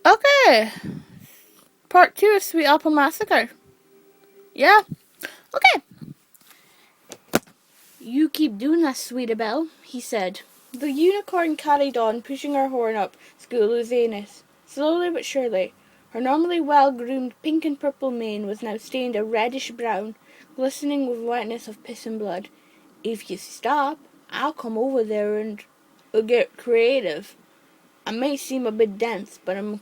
Okay, part 2 of Sweet Apple Massacre. Yeah, okay. You keep doing that, Sweetie Belle, he said. The unicorn carried on, pushing her horn up Schooloo's anus. Slowly but surely. Her normally well-groomed pink and purple mane was now stained a reddish brown, glistening with wetness of piss and blood. If you stop, I'll come over there and get creative. I may seem a bit dense, but I'm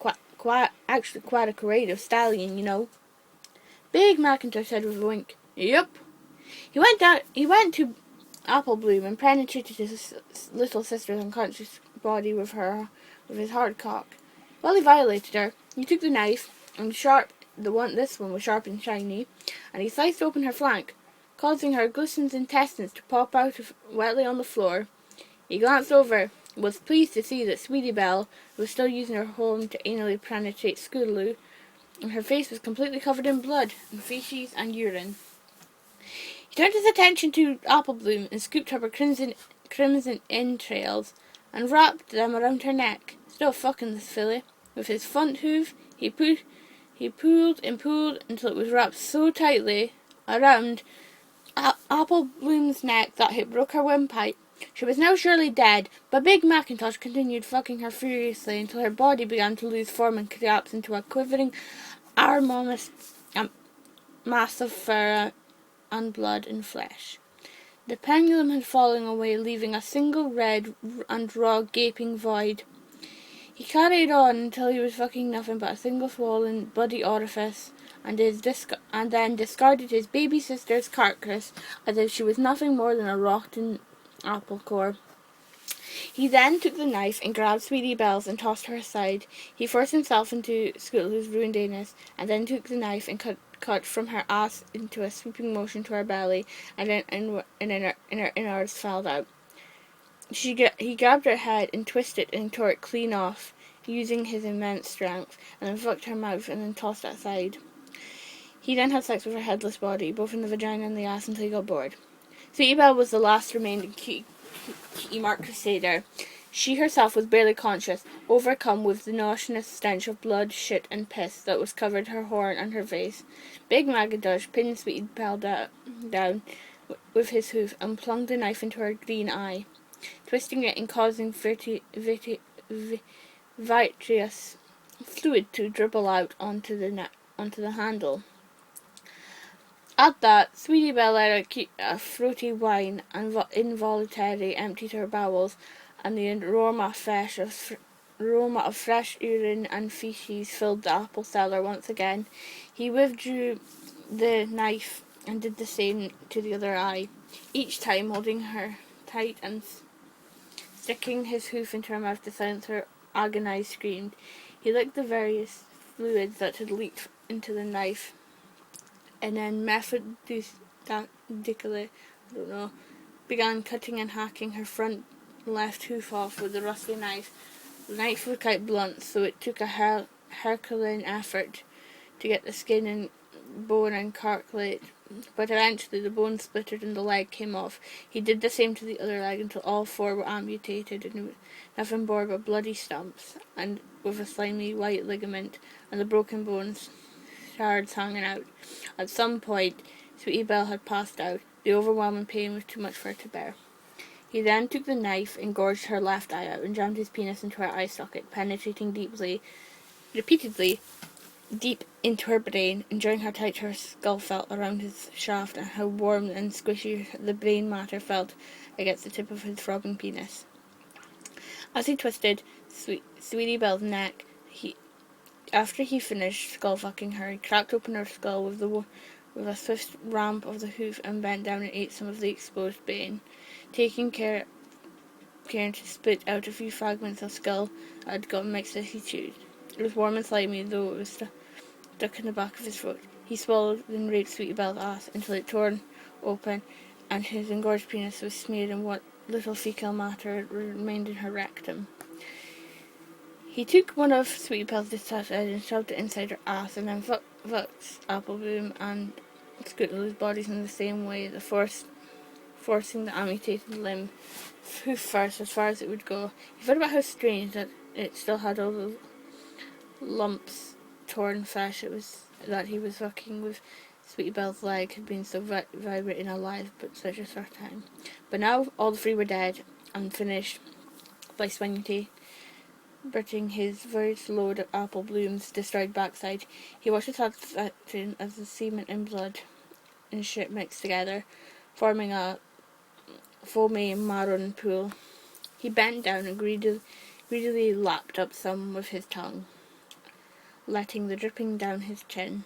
actually quite a creative stallion, you know. Big Macintosh said with a wink. Yep. He went to Apple Bloom and penetrated his little sister's unconscious body with his hard cock. While he violated her, he took the knife and this one was sharp and shiny, and he sliced open her flank, causing her glistened intestines to pop out wetly on the floor. He glanced over, was pleased to see that Sweetie Belle was still using her horn to anally penetrate Scootaloo, and her face was completely covered in blood and feces and urine. He turned his attention to Apple Bloom and scooped up her crimson entrails and wrapped them around her neck. Still fucking this filly. With his front hoof, he pulled and pulled until it was wrapped so tightly around Apple Bloom's neck that it broke her windpipe. She was now surely dead, but Big Macintosh continued fucking her furiously until her body began to lose form and collapse into a quivering, enormous mass of fur and blood and flesh. The pendulum had fallen away, leaving a single red and raw gaping void. He carried on until he was fucking nothing but a single swollen bloody orifice, and then discarded his baby sister's carcass as if she was nothing more than a rotten apple core. He then took the knife and grabbed Sweetie Belle's and tossed her aside. He forced himself into Scootaloo's ruined anus, and then took the knife and cut from her ass into a sweeping motion to her belly, and then her innards fell out. He grabbed her head and twisted and tore it clean off, using his immense strength, and then fucked her mouth and then tossed it aside. He then had sex with her headless body, both in the vagina and the ass, until he got bored. Sweetie Belle was the last remaining Cutie Mark Crusader. She herself was barely conscious, overcome with the nauseous stench of blood, shit, and piss that was covered her horn and her face. Big Macintosh pinned Sweetie Belle down with his hoof and plunged the knife into her green eye, twisting it and causing vitreous fluid to dribble out onto the handle. At that, Sweetie Belle let out a fruity whine and involuntarily emptied her bowels, and the aroma of fresh urine and feces filled the apple cellar once again. He withdrew the knife and did the same to the other eye, each time holding her tight and sticking his hoof into her mouth to silence her agonized screams. He licked the various fluids that had leaked into the knife, and then methodically, began cutting and hacking her front left hoof off with the rusty knife. The knife was quite blunt, so it took a Herculean effort to get the skin and bone and cartilage, but eventually the bone splintered and the leg came off. He did the same to the other leg until all four were amputated and nothing more but bloody stumps, and with a slimy white ligament and the broken bones shards hanging out. At some point, Sweetie Belle had passed out. The overwhelming pain was too much for her to bear. He then took the knife and gorged her left eye out and jammed his penis into her eye socket, penetrating repeatedly, deep into her brain, enjoying how tight her skull felt around his shaft and how warm and squishy the brain matter felt against the tip of his throbbing penis. As he twisted Sweetie Belle's neck, after he finished skull fucking her, he cracked open her skull with a swift ramp of the hoof and bent down and ate some of the exposed bone, taking care to spit out a few fragments of skull that had got mixed as he chewed. It was warm and slimy, though it was stuck in the back of his throat. He swallowed and raped Sweetie Belle's ass until it torn open, and his engorged penis was smeared in what little fecal matter remained in her rectum. He took one of Sweetie Belle's discharged eggs and shoved it inside her ass, and then fucked Apple Bloom and Scootaloo's bodies in the same way, forcing the amputated limb hoof first as far as it would go. He thought about how strange that it still had all lumps, torn flesh. It was that he was fucking with. Sweetie Belle's leg had been so vibrating alive, but such a short time. But now all the three were dead and finished by Swingy britting his first load of apple bloom's destroyed backside. He washed his satisfaction as the semen and blood and shit mixed together, forming a foamy maroon pool. He bent down and greedily lapped up some with his tongue, letting the dripping down his chin.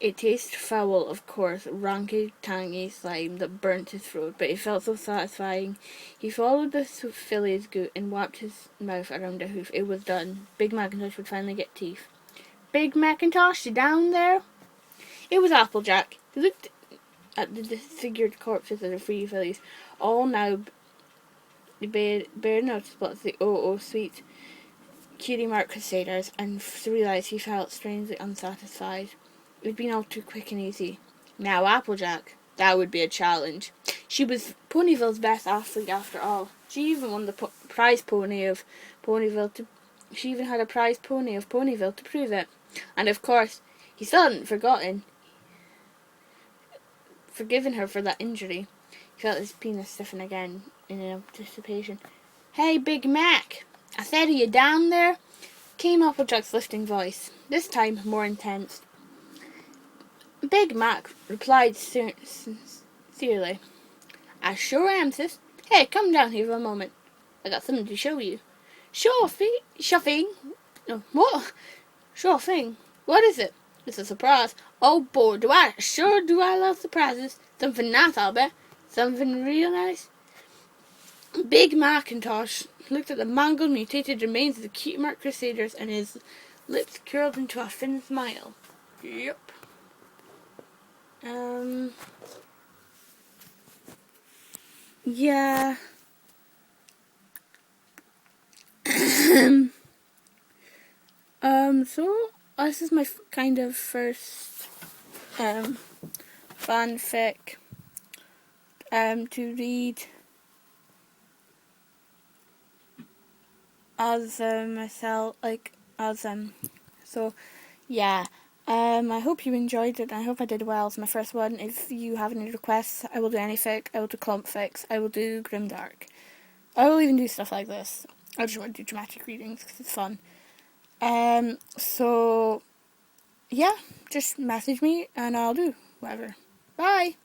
It tasted foul, of course, ranky, tangy slime that burnt his throat, but it felt so satisfying. He swallowed the filly's goot and wrapped his mouth around a hoof. It was done. Big Macintosh would finally get teeth. Big Macintosh, you down there? It was Applejack. He looked at the disfigured corpses of the three fillies, all now bare noticeable as the sweet cutie mark crusaders, and realised he felt strangely unsatisfied. It had been all too quick and easy. Now Applejack, that would be a challenge. She was Ponyville's best athlete after all. She even won the prize pony of Ponyville she even had a prize pony of Ponyville to prove it. And of course, he still hadn't forgiven her for that injury. He felt his penis stiffen again in anticipation. Hey, Big Mac, I said, are you down there? Came Applejack's lifting voice, this time more intense. Big Mac replied sincerely, I sure am, sis. Hey, come down here for a moment. I got something to show you. Sure thing. No, what? Sure thing. What is it? It's a surprise. Oh boy, do I love surprises. Something nice, I'll bet. Something real nice. Big Macintosh looked at the mangled, mutated remains of the cutie mark crusaders, and his lips curled into a thin smile. Yep. Yeah. So this is my kind of first fanfic to read as myself, so yeah. I hope you enjoyed it, and I hope I did well. It's my first one. If you have any requests, I will do any fic, I will do clump fics, I will do grimdark. I will even do stuff like this. I just want to do dramatic readings because it's fun. So, yeah, just message me and I'll do whatever. Bye!